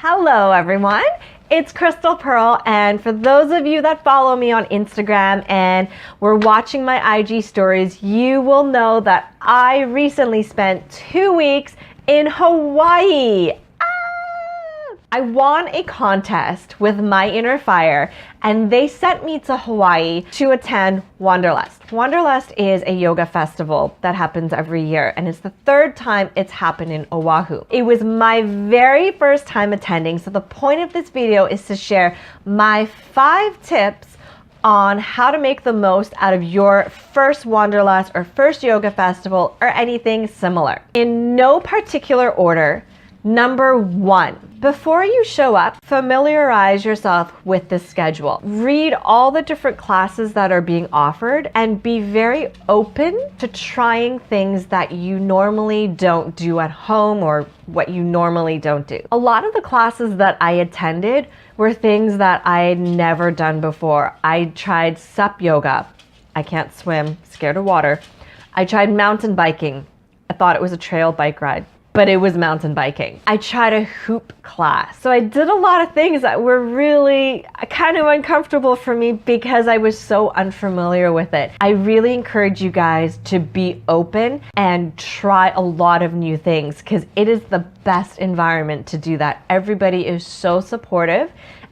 Hello everyone, it's Crystal Pearl, and for those of you that follow me on Instagram and were watching my IG stories, you will know that I recently spent 2 weeks in Hawaii. I won a contest with My Inner Fire and they sent me to Hawaii to attend Wanderlust. Wanderlust is a yoga festival that happens every year and it's the 3rd time it's happened in Oahu. It was my very first time attending, so the point of this video is to share my 5 tips on how to make the most out of your first Wanderlust or first yoga festival or anything similar. In no particular order, number 1, before you show up, familiarize yourself with the schedule. Read all the different classes that are being offered and be very open to trying things that you normally don't do at home or what you normally don't do. A lot of the classes that I attended were things that I had never done before. I tried sup yoga. I can't swim, scared of water. I tried mountain biking. I thought it was a trail bike ride, but it was mountain biking. I tried a hoop class. So I did a lot of things that were really kind of uncomfortable for me because I was so unfamiliar with it. I really encourage you guys to be open and try a lot of new things because it is the best environment to do that. Everybody is so supportive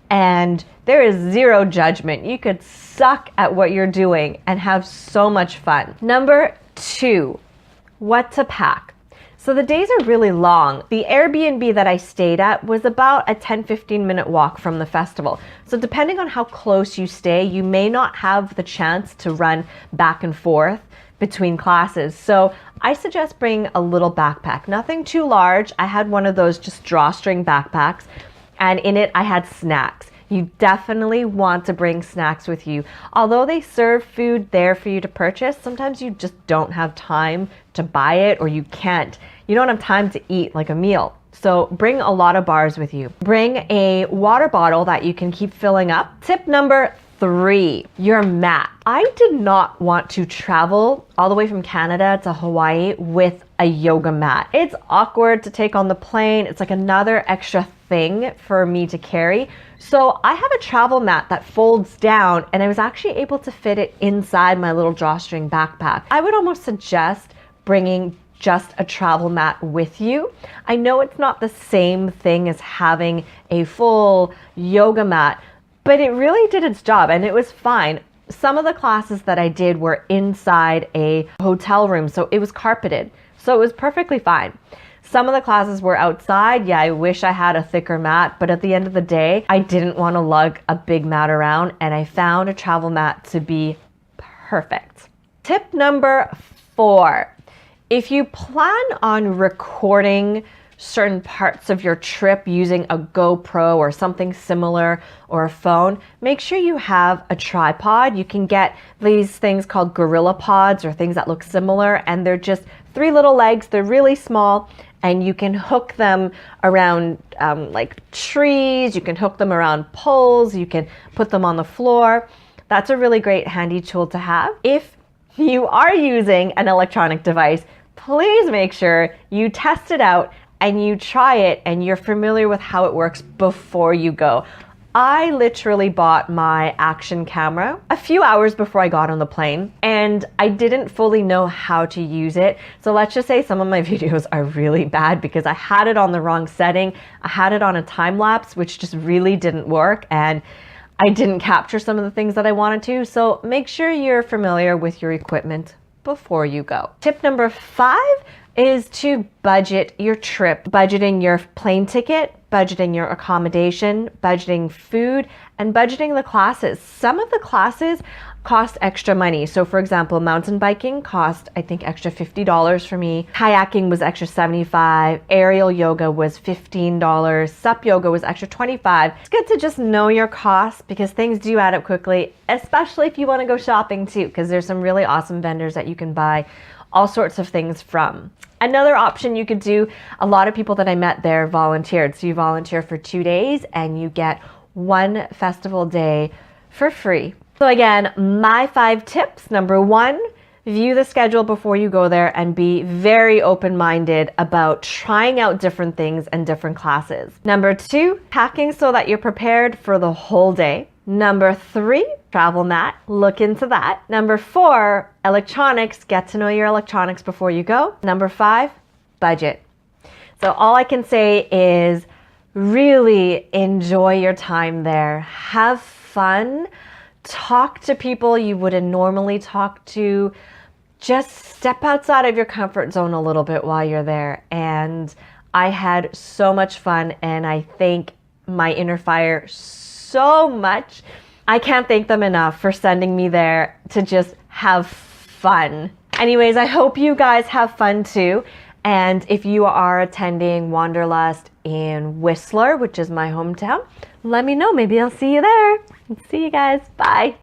and there is zero judgment. You could suck at what you're doing and have so much fun. Number 2, what to pack. So the days are really long. The Airbnb that I stayed at was about a 10-15 minute walk from the festival. So depending on how close you stay, you may not have the chance to run back and forth between classes. So I suggest bringing a little backpack, nothing too large. I had one of those just drawstring backpacks and in it I had snacks. You definitely want to bring snacks with you. Although they serve food there for you to purchase, sometimes you just don't have time to buy it or you can't. You don't have time to eat like a meal. So bring a lot of bars with you. Bring a water bottle that you can keep filling up. Tip number 3, your mat. I did not want to travel all the way from Canada to Hawaii with a yoga mat. It's awkward to take on the plane. It's like another extra thing for me to carry. So I have a travel mat that folds down and I was actually able to fit it inside my little drawstring backpack. I would almost suggest bringing just a travel mat with you. I know it's not the same thing as having a full yoga mat, but it really did its job and it was fine. Some of the classes that I did were inside a hotel room, so it was carpeted. So it was perfectly fine. Some of the classes were outside. Yeah, I wish I had a thicker mat, but at the end of the day, I didn't want to lug a big mat around and I found a travel mat to be perfect. Tip number 4, if you plan on recording certain parts of your trip using a GoPro or something similar or a phone, make sure you have a tripod. You can get these things called gorilla pods or things that look similar and they're just 3 little legs. They're really small and you can hook them around like trees, you can hook them around poles, you can put them on the floor. That's a really great handy tool to have. If you are using an electronic device, please make sure you test it out and you try it and you're familiar with how it works before you go. I literally bought my action camera a few hours before I got on the plane and I didn't fully know how to use it. So let's just say some of my videos are really bad because I had it on the wrong setting. I had it on a time lapse, which just really didn't work and I didn't capture some of the things that I wanted to. So make sure you're familiar with your equipment before you go. Tip number 5 is to budget your trip. Budgeting your plane ticket, budgeting your accommodation, budgeting food, and budgeting the classes. Some of the classes cost extra money. So for example, mountain biking cost, I think, extra $50 for me. Kayaking was extra $75. Aerial yoga was $15. Sup yoga was extra $25. It's good to just know your costs because things do add up quickly, especially if you want to go shopping too, because there's some really awesome vendors that you can buy all sorts of things from. Another option you could do, a lot of people that I met there volunteered. So you volunteer for 2 days and you get 1 festival day for free. So again, my 5 tips. Number 1, view the schedule before you go there and be very open-minded about trying out different things and different classes. Number 2, packing so that you're prepared for the whole day. Number 3, travel mat, look into that. Number 4, electronics, get to know your electronics before you go. Number 5, budget. So all I can say is really enjoy your time there. Have fun. Talk to people you wouldn't normally talk to. Just step outside of your comfort zone a little bit while you're there. And I had so much fun, and I thank my inner fire so much. I can't thank them enough for sending me there to just have fun. Anyways, I hope you guys have fun too. And if you are attending Wanderlust in Whistler, which is my hometown, let me know. Maybe I'll see you there. See you guys. Bye.